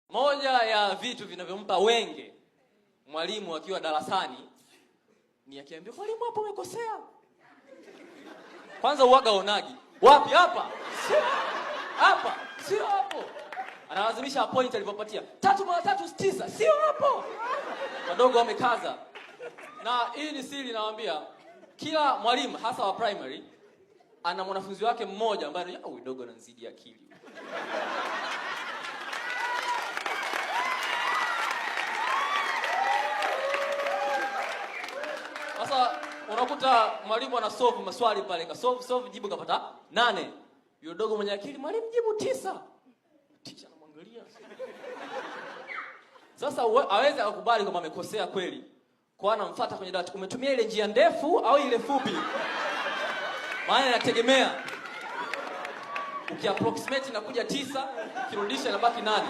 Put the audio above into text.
Moja ya vitu vinavyompa wenge mwalimu akiwa darasani ni akiambia mwalimu hapo umekosea. Kwanza uaga onagi. Wapi hapa? Sio hapa. Sio hapo. Analazimisha point alipopatia. 3 mara 3 9. Sio hapo. Wadogo wamekaza. Na hii ni siri nawaambia. Kila mwalimu hasa wa primary ana mwanafunzi wake mmoja ambaye huyu dogo ananizidi akili. Sasa unakuta mwalimu ana solve maswali pale, ka solve jibu kapata 8. Yule dogo mwenye akili, mwalimu jibu 9. Teacher anamwangalia. Sasa aweze akakubali kama amekosea kweli. Kwa anamfuata kwenye dawati, umetumia ile njia ndefu au ile fupi? Maana inategemea. Ukiapproximate inakuja 9, ukirudisha inabaki 8.